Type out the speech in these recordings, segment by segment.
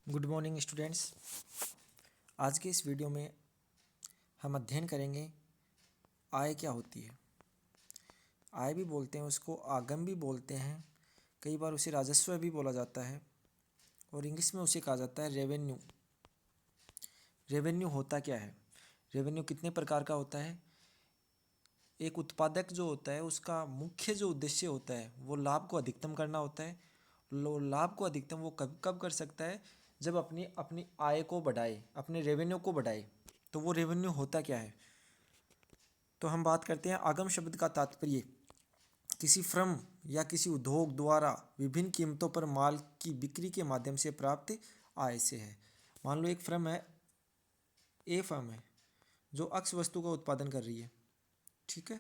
Good morning students. आज के इस वीडियो में हम अध्ययन करेंगे आय क्या होती है। आय भी बोलते हैं उसको, आगम भी बोलते हैं, कई बार उसे राजस्व भी बोला जाता है और इंग्लिश में उसे कहा जाता है रेवेन्यू। रेवेन्यू होता क्या है? रेवेन्यू कितने प्रकार का होता है? एक उत्पादक जो होता है उसका मुख्य जो उद्देश्य होता है वो लाभ को अधिकतम करना होता है। लाभ को अधिकतम वो कब कब कर सकता है? जब अपनी अपनी आय को बढ़ाए, अपने रेवेन्यू को बढ़ाए। तो वो रेवेन्यू होता क्या है? तो हम बात करते हैं आगम शब्द का तात्पर्य किसी फर्म या किसी उद्योग द्वारा विभिन्न कीमतों पर माल की बिक्री के माध्यम से प्राप्त आय से है। मान लो एक फर्म है, ए फर्म है जो अक्स वस्तु का उत्पादन कर रही है, ठीक है,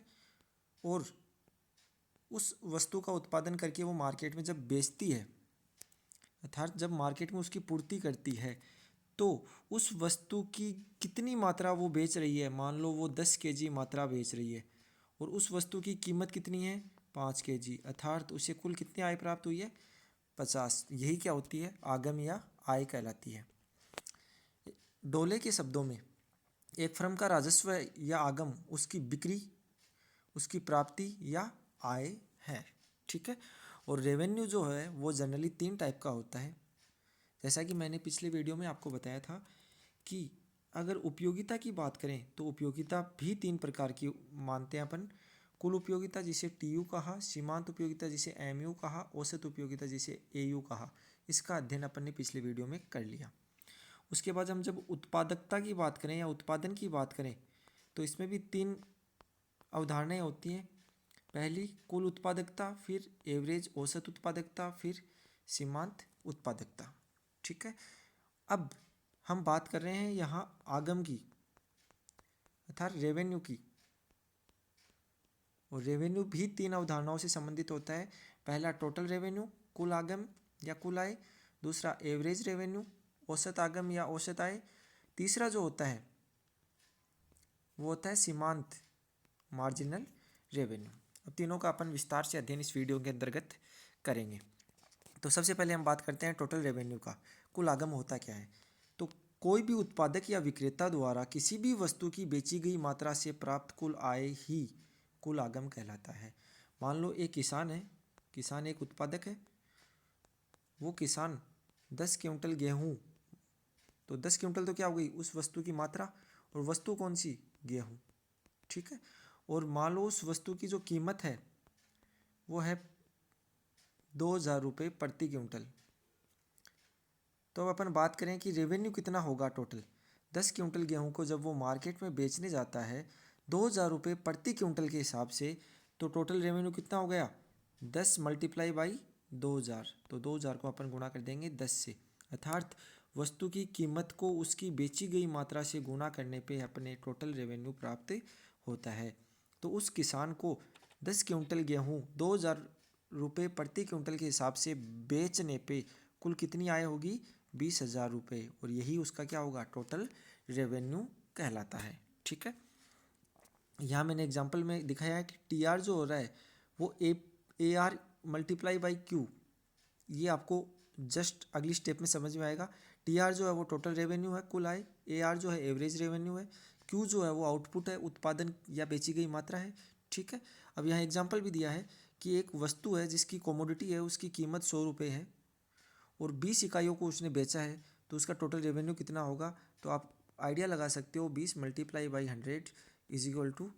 और उस वस्तु का उत्पादन करके वो मार्केट में जब बेचती है, अर्थात जब मार्केट में उसकी पूर्ति करती है, तो उस वस्तु की कितनी मात्रा वो बेच रही है। मान लो वो 10 केजी मात्रा बेच रही है और उस वस्तु की कीमत कितनी है? 5 केजी, अर्थात उसे कुल कितनी आय प्राप्त हुई है? 50। यही क्या होती है? आगम या आय कहलाती है। डोले के शब्दों में एक फर्म का राजस्व या आगम उसकी बिक्री, उसकी प्राप्ति या आय है, ठीक है। और रेवेन्यू जो है वो जनरली 3 टाइप का होता है। जैसा कि मैंने पिछले वीडियो में आपको बताया था कि अगर उपयोगिता की बात करें तो उपयोगिता भी 3 प्रकार की मानते हैं अपन। कुल उपयोगिता जिसे टीयू कहा, सीमांत उपयोगिता जिसे एमयू कहा, औसत उपयोगिता जिसे एयू कहा। इसका अध्ययन अपन ने पिछले वीडियो में कर लिया। उसके बाद हम जब उत्पादकता की बात करें या उत्पादन की बात करें तो इसमें भी 3 अवधारणाएं होती हैं। पहली कुल उत्पादकता, फिर एवरेज औसत उत्पादकता, फिर सीमांत उत्पादकता, ठीक है। अब हम बात कर रहे हैं यहाँ आगम की, अर्थात रेवेन्यू की। और रेवेन्यू भी 3 अवधारणाओं से संबंधित होता है। पहला टोटल रेवेन्यू, कुल आगम या कुल आय। दूसरा एवरेज रेवेन्यू, औसत आगम या औसत आय। तीसरा जो होता है वो होता है सीमांत, मार्जिनल रेवेन्यू। अब तीनों का अपन विस्तार से अध्ययन इस वीडियो के अंतर्गत करेंगे। तो सबसे पहले हम बात करते हैं टोटल रेवेन्यू का। कुल आगम होता क्या है? तो कोई भी उत्पादक या विक्रेता द्वारा किसी भी वस्तु की बेची गई मात्रा से प्राप्त कुल आय ही कुल आगम कहलाता है। मान लो एक किसान है, किसान एक उत्पादक है, वो किसान 10 क्विंटल गेहूँ, तो 10 क्विंटल तो क्या हो गई उस वस्तु की मात्रा, और वस्तु कौन सी? गेहूँ, ठीक है। और मान लो उस वस्तु की जो कीमत है वो है 2000 रुपये प्रति क्विंटल। तो अब अपन बात करें कि रेवेन्यू कितना होगा टोटल। 10 क्विंटल गेहूं को जब वो मार्केट में बेचने जाता है 2000 रुपये प्रति क्विंटल के हिसाब से, तो टोटल रेवेन्यू कितना हो गया? 10 मल्टीप्लाई बाई 2000, तो 2000 को अपन गुणा कर देंगे 10 से, अर्थात वस्तु की कीमत को उसकी बेची गई मात्रा से गुणा करने पे अपने टोटल रेवेन्यू प्राप्त होता है। तो उस किसान को 10 क्विंटल गेहूँ 2000 रुपये प्रति क्विंटल के हिसाब से बेचने पे कुल कितनी आय होगी? 20,000 रुपये। और यही उसका क्या होगा? टोटल रेवेन्यू कहलाता है, ठीक है। यहाँ मैंने एग्जांपल में दिखाया है कि टी आर जो हो रहा है वो A R multiply by Q, ये आपको जस्ट अगली स्टेप में समझ में आएगा। टी आर जो है वो टोटल रेवेन्यू है, कुल आय। ए आर जो है एवरेज रेवेन्यू है। क्यू जो है वो आउटपुट है, उत्पादन या बेची गई मात्रा है, ठीक है। अब यहाँ एग्जाम्पल भी दिया है कि एक वस्तु है जिसकी कमोडिटी है, उसकी कीमत 100 रुपये है और 20 इकाइयों को उसने बेचा है, तो उसका टोटल रेवेन्यू कितना होगा? तो आप आइडिया लगा सकते हो, 20 multiply by 100 is equal to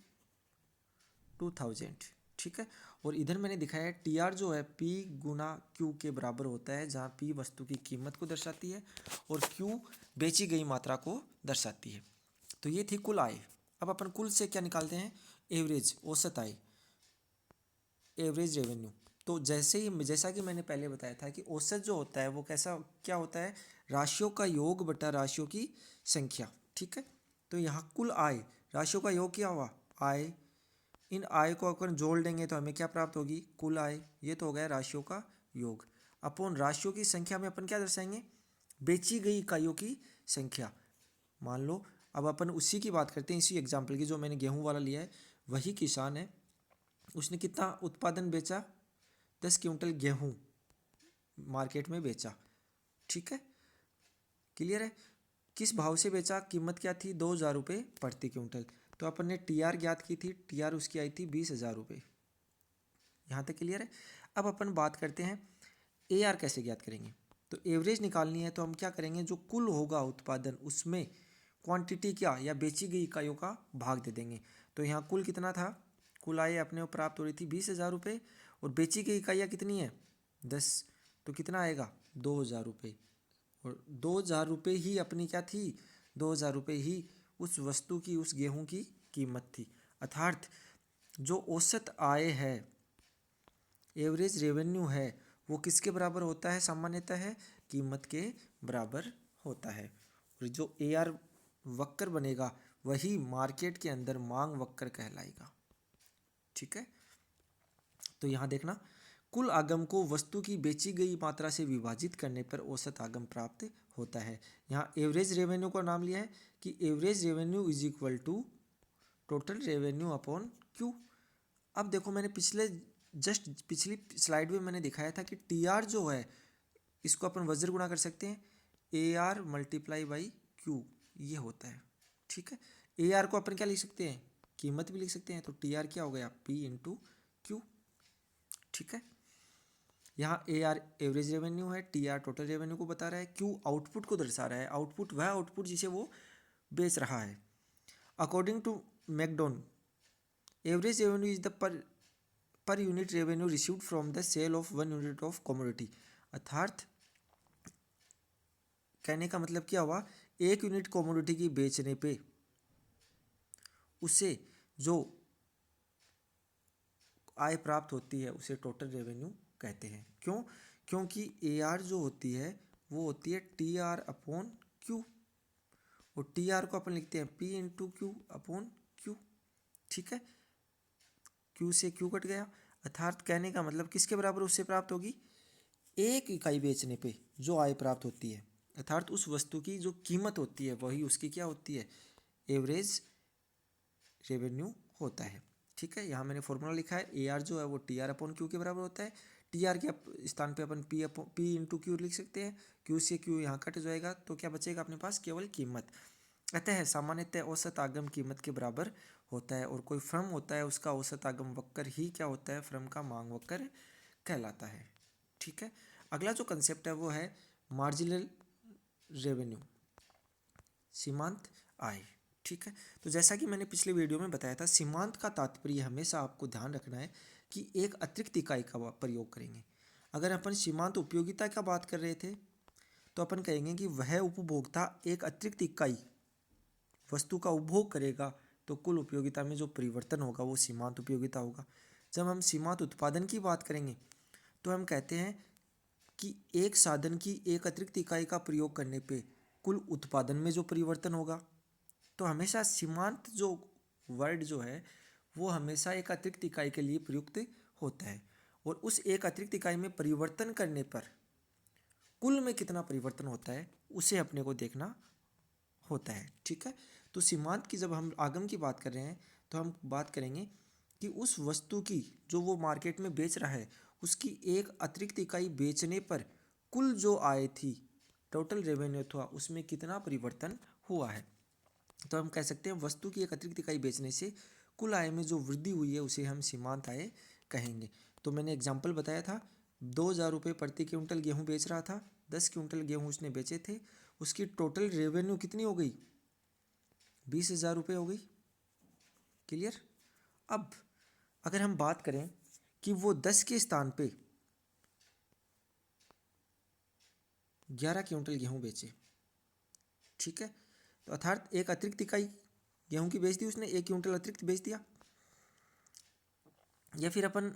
2000, ठीक है। और इधर मैंने दिखाया है टी आर जो है पी गुना क्यू के बराबर होता है, जहाँ पी वस्तु की कीमत को दर्शाती है और क्यू बेची गई मात्रा को दर्शाती है। तो ये थी कुल आय। अब अपन कुल से क्या निकालते हैं? एवरेज, औसत आय, एवरेज रेवेन्यू। तो जैसा कि मैंने पहले बताया था कि औसत जो होता है वो कैसा क्या होता है? राशियों का योग बटा राशियों की संख्या, ठीक है। तो यहाँ कुल आय, राशियों का योग क्या हुआ? आय। इन आय को अपन जोड़ देंगे तो हमें क्या प्राप्त होगी? कुल आय। ये तो हो गया राशियों का योग। अपन राशियों की संख्या में अपन क्या दर्शाएंगे? बेची गई इकाइयों की संख्या। मान लो अब अपन उसी की बात करते हैं, इसी एग्जाम्पल की जो मैंने गेहूं वाला लिया है। वही किसान है, उसने कितना उत्पादन बेचा? 10 क्विंटल गेहूँ मार्केट में बेचा, ठीक है। क्लियर है। किस भाव से बेचा, कीमत क्या थी 2,000 रुपये प्रति क्विंटल। तो अपन ने TR ज्ञात की थी, TR उसकी आई थी 20,000 रुपये। यहाँ तक क्लियर है। अब अपन बात करते हैं AR कैसे ज्ञात करेंगे। तो एवरेज निकालनी है तो हम क्या करेंगे, जो कुल होगा उत्पादन उसमें क्वांटिटी क्या या बेची गई इकाइयों का भाग दे देंगे। तो यहाँ कुल कितना था, कुल आय अपने को प्राप्त हो रही थी 20,000 रुपये और बेची गई इकाइयाँ कितनी है 10, तो कितना आएगा 2,000 रुपये। और 2,000 रुपये ही अपनी क्या थी, 2,000 रुपये ही उस वस्तु की, उस गेहूं की कीमत थी। अर्थात जो औसत आय है, एवरेज रेवेन्यू है, वो किसके बराबर होता है, सामान्यतः है कीमत के बराबर होता है। और जो AR वक्र बनेगा वही मार्केट के अंदर मांग वक्र कहलाएगा। ठीक है। तो यहाँ देखना, कुल आगम को वस्तु की बेची गई मात्रा से विभाजित करने पर औसत आगम प्राप्त होता है। यहाँ एवरेज रेवेन्यू का नाम लिया है कि average revenue is equal to total revenue upon Q. अब देखो, मैंने पिछली स्लाइड में मैंने दिखाया था कि TR जो है इसको अपन वज्र गुणा कर सकते हैं, AR मल्टीप्लाई बाई क्यू, ये होता है। ठीक है। AR को अपन क्या लिख सकते हैं, कीमत भी लिख सकते हैं। तो TR क्या हो गया, P इंटू क्यू। ठीक है। यहाँ AR एवरेज रेवेन्यू है, TR टोटल रेवेन्यू को बता रहा है, Q आउटपुट को दर्शा रहा है, आउटपुट वह आउटपुट जिसे वो बेच रहा है। According to McDon, average revenue is the per unit revenue received from the sale of 1 unit of commodity. अर्थात कहने का मतलब क्या हुआ, 1 यूनिट कमोडिटी की बेचने पे उसे जो आय प्राप्त होती है उसे टोटल रेवेन्यू कहते हैं। क्यों, क्योंकि AR जो होती है वो होती है TR अपॉन क्यू, और TR को अपन लिखते हैं P into Q upon Q. ठीक है। क्यू से क्यू कट गया, अर्थात कहने का मतलब किसके बराबर उससे प्राप्त होगी, एक इकाई बेचने पे जो आय प्राप्त होती है, अर्थात उस वस्तु की जो कीमत होती है वही उसकी क्या होती है, एवरेज रेवेन्यू होता है। ठीक है। यहाँ मैंने फॉर्मूला लिखा है, AR जो है वो TR अपॉन क्यू के बराबर होता है। TR के स्थान पे अपन P इंटू क्यू लिख सकते हैं, क्यू से क्यू यहाँ कट जाएगा तो क्या बचेगा अपने पास, केवल कीमत। अतः सामान्यतः औसत आगम कीमत के बराबर होता है, और कोई फर्म होता है उसका औसत आगम वक्र ही क्या होता है, फर्म का मांग वक्र कहलाता है। ठीक है। अगला जो कंसेप्ट है वो है मार्जिनल रेवेन्यू, सीमांत आय। ठीक है। तो जैसा कि मैंने पिछले वीडियो में बताया था, सीमांत का तात्पर्य हमेशा आपको ध्यान रखना है कि एक अतिरिक्त इकाई का प्रयोग करेंगे। अगर अपन सीमांत उपयोगिता का बात कर रहे थे तो अपन कहेंगे कि वह उपभोक्ता एक अतिरिक्त इकाई वस्तु का उपभोग करेगा तो कुल उपयोगिता में जो परिवर्तन होगा वो सीमांत उपयोगिता होगा। जब हम सीमांत उत्पादन की बात करेंगे तो हम कहते हैं कि एक साधन की एक अतिरिक्त इकाई का प्रयोग करने पे कुल उत्पादन में जो परिवर्तन होगा। तो हमेशा सीमांत जो वर्ड जो है वो हमेशा एक अतिरिक्त इकाई के लिए प्रयुक्त होता है, और उस एक अतिरिक्त इकाई में परिवर्तन करने पर कुल में कितना परिवर्तन होता है उसे अपने को देखना होता है। ठीक है। तो सीमांत की जब हम आगम की बात कर रहे हैं तो हम बात करेंगे कि उस वस्तु की जो वो मार्केट में बेच रहा है उसकी एक अतिरिक्त इकाई बेचने पर कुल जो आय थी, टोटल रेवेन्यू था, उसमें कितना परिवर्तन हुआ है। तो हम कह सकते हैं वस्तु की एक अतिरिक्त इकाई बेचने से कुल आय में जो वृद्धि हुई है उसे हम सीमांत आय कहेंगे। तो मैंने एग्जाम्पल बताया था, 2,000 रुपये प्रति क्विंटल गेहूँ बेच रहा था, 10 क्विंटल गेहूँ उसने बेचे थे, उसकी टोटल रेवेन्यू कितनी हो गई, 20,000 रुपये हो गई। क्लियर। अब अगर हम बात करें कि वो 10 के स्थान पे 11 क्विंटल गेहूँ बेचे, ठीक है, तो अर्थात एक अतिरिक्त इकाई गेहूं की बेच दी उसने, 1 क्विंटल अतिरिक्त बेच दिया। या फिर अपन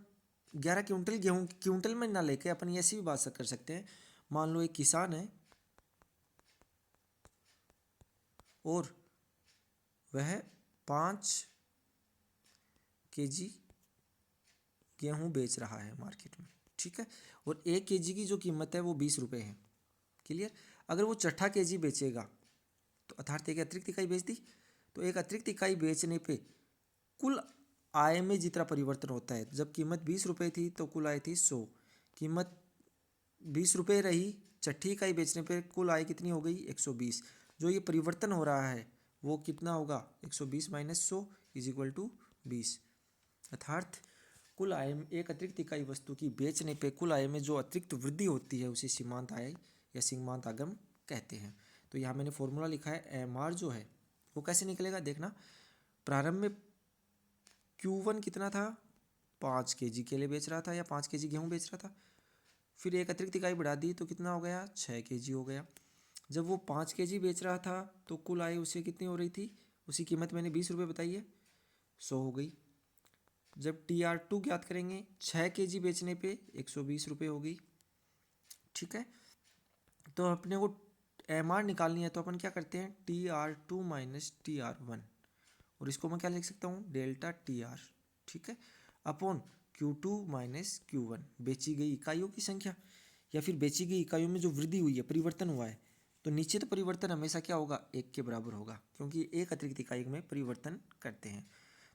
11 क्विंटल गेहूं क्विंटल में ना लेके अपन ऐसी भी बात कर सकते हैं, मान लो एक किसान है और वह 5 kg गेहूं बेच रहा है मार्केट में। ठीक है। और 1 kg की जो कीमत है वो 20 रुपये है। क्लियर। अगर वो 6 kg बेचेगा तो अर्थात एक अतिरिक्त इकाई बेच दी, तो एक अतिरिक्त इकाई बेचने पे कुल आय में जितना परिवर्तन होता है, जब कीमत 20 रुपये थी तो कुल आय थी 100, कीमत 20 रुपये रही छठी इकाई बेचने पे कुल आय कितनी हो गई 120। जो ये परिवर्तन हो रहा है वो कितना होगा 120 माइनस 100 इज इक्वल टू 20। अर्थात कुल आय में एक अतिरिक्त इकाई वस्तु की बेचने पे कुल आय में जो अतिरिक्त वृद्धि होती है उसे सीमांत आय या सीमांत आगम कहते हैं। तो यहाँ मैंने फॉर्मूला लिखा है एम आर जो है वो कैसे निकलेगा देखना। प्रारंभ में Q1 कितना था 5 kg केले बेच रहा था या 5 kg गेहूँ बेच रहा था। फिर एक अतिरिक्त इकाई बढ़ा दी तो कितना हो गया 6 kg हो गया। जब वो 5 kg बेच रहा था तो कुल आय उसे कितनी हो रही थी, उसी कीमत मैंने 20 रुपये बताई है, 100 हो गई। जब TR2 ज्ञात करेंगे 6 kg बेचने पे 120 रुपये होगी। ठीक है, तो अपने को MR निकालनी है तो अपन क्या करते हैं TR2 माइनस TR1, और इसको मैं क्या लिख सकता हूँ डेल्टा TR। ठीक है, अपॉन Q2 माइनस Q1 बेची गई इकाइयों की संख्या या फिर बेची गई इकाइयों में जो वृद्धि हुई है परिवर्तन हुआ है। तो नीचे तो परिवर्तन हमेशा क्या होगा 1 के बराबर होगा क्योंकि एक अतिरिक्त इकाई में परिवर्तन करते हैं।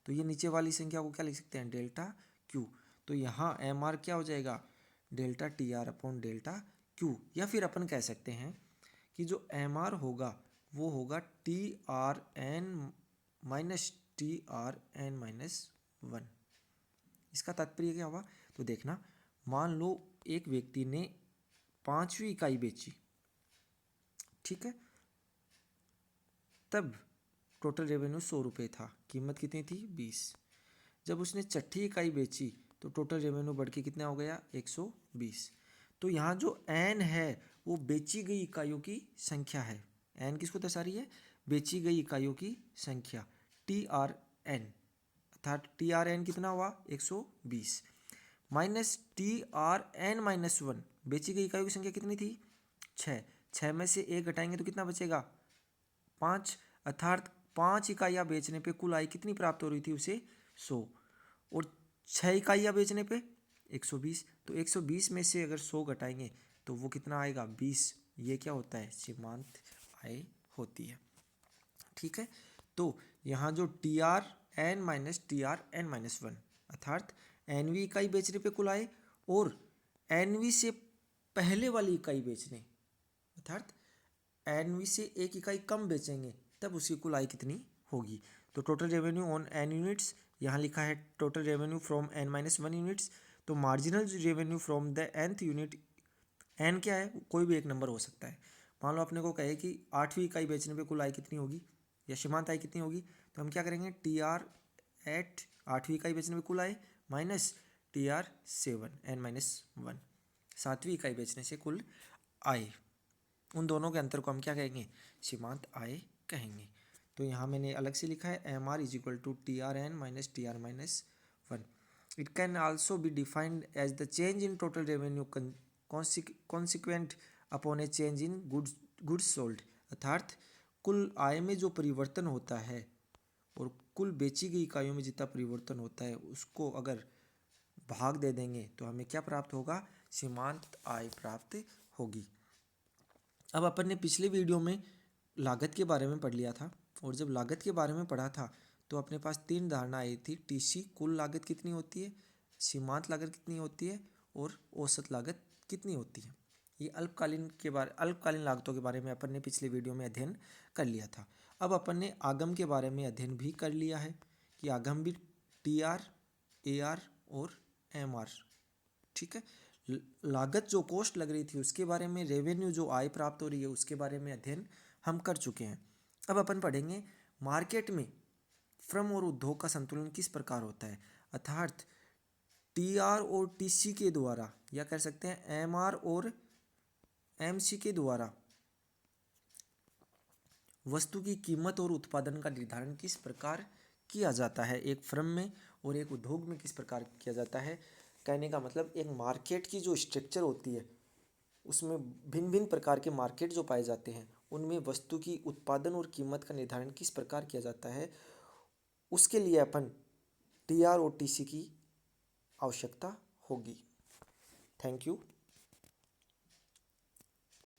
तो ये नीचे वाली संख्या को क्या लिख सकते हैं डेल्टा Q। तो यहाँ MR क्या हो जाएगा delta TR upon delta Q, या फिर अपन कह सकते हैं कि जो MR होगा वो होगा TRN माइनस TRN माइनस 1। इसका तात्पर्य क्या हुआ तो देखना, मान लो एक व्यक्ति ने 5वीं इकाई बेची, ठीक है, तब टोटल रेवेन्यू 100 रुपये था, कीमत कितनी थी 20। जब उसने छठी इकाई बेची तो टोटल रेवेन्यू बढ़ के कितना हो गया 120। तो यहाँ जो एन है वो बेची गई इकाइयों की संख्या है। एन किसको दर्शा रही है बेची गई इकाइयों की संख्या TRN, अर्थात TRN कितना हुआ 120 माइनस TRN माइनस 1, बेची गई इकाइयों की संख्या कितनी थी 6। 6 में से 1 घटाएंगे तो कितना बचेगा 5, अर्थात 5 इकाइयाँ बेचने पे कुल आय कितनी प्राप्त हो रही थी उसे 100, और 6 इकाइयाँ बेचने पे 120। तो 120 में से अगर 100 घटाएंगे तो वो कितना आएगा 20। ये क्या होता है सीमांत आय होती है। ठीक है, तो यहाँ जो TRN माइनस TRN माइनस 1 अर्थात NV इकाई बेचने पे कुल आय और NV से पहले वाली इकाई बेचने, अर्थात NV से एक इकाई कम बेचेंगे तब उसकी कुल आय कितनी होगी। तो total revenue on N units, यहाँ लिखा है total revenue from N minus 1 units. तो marginal revenue from the nth unit, N क्या है कोई भी एक नंबर हो सकता है। मान लो अपने को कहे कि 8वीं इकाई बेचने पे कुल आय कितनी होगी या सीमांत आय कितनी होगी, तो हम क्या करेंगे TR एट 8वीं इकाई बेचने पे कुल आय माइनस TR7 N माइनस 1 7वीं इकाई बेचने से कुल आय, उन दोनों के अंतर को हम क्या कहेंगे सीमांत आय कहेंगे। तो यहाँ मैंने अलग से लिखा है MR is equal to TRN minus TR minus 1। It can also be defined as the change in total revenue consequent upon a change in goods sold, अर्थात कुल आय में जो परिवर्तन होता है और कुल बेची गई इकाइयों में जितना परिवर्तन होता है उसको अगर भाग दे देंगे तो हमें क्या प्राप्त होगा सीमांत आय प्राप्त होगी। अब अपन ने पिछले वीडियो में लागत के बारे में पढ़ लिया था, और जब लागत के बारे में पढ़ा था तो अपने पास 3 धारणा आई थी TC कुल लागत कितनी होती है, सीमांत लागत कितनी होती है और औसत लागत कितनी होती है। ये अल्पकालीन लागतों के बारे में अपन ने पिछले वीडियो में अध्ययन कर लिया था। अब अपन ने आगम के बारे में अध्ययन भी कर लिया है कि आगम भी TR AR और MR। ठीक है, लागत जो कॉस्ट लग रही थी उसके बारे में, रेवेन्यू जो आय प्राप्त हो रही है उसके बारे में अध्ययन हम कर चुके हैं। अब अपन पढ़ेंगे मार्केट में फर्म और उद्योग का संतुलन किस प्रकार होता है, अर्थात TR और TC के द्वारा या कह सकते हैं MR और MC के द्वारा वस्तु की कीमत और उत्पादन का निर्धारण किस प्रकार किया जाता है एक फर्म में और एक उद्योग में किस प्रकार किया जाता है। कहने का मतलब एक मार्केट की जो स्ट्रक्चर होती है उसमें भिन्न भिन्न प्रकार के मार्केट जो पाए जाते हैं उनमें वस्तु की उत्पादन और कीमत का निर्धारण किस प्रकार किया जाता है, उसके लिए अपन TR और TC की आवश्यकता होगी। Thank you.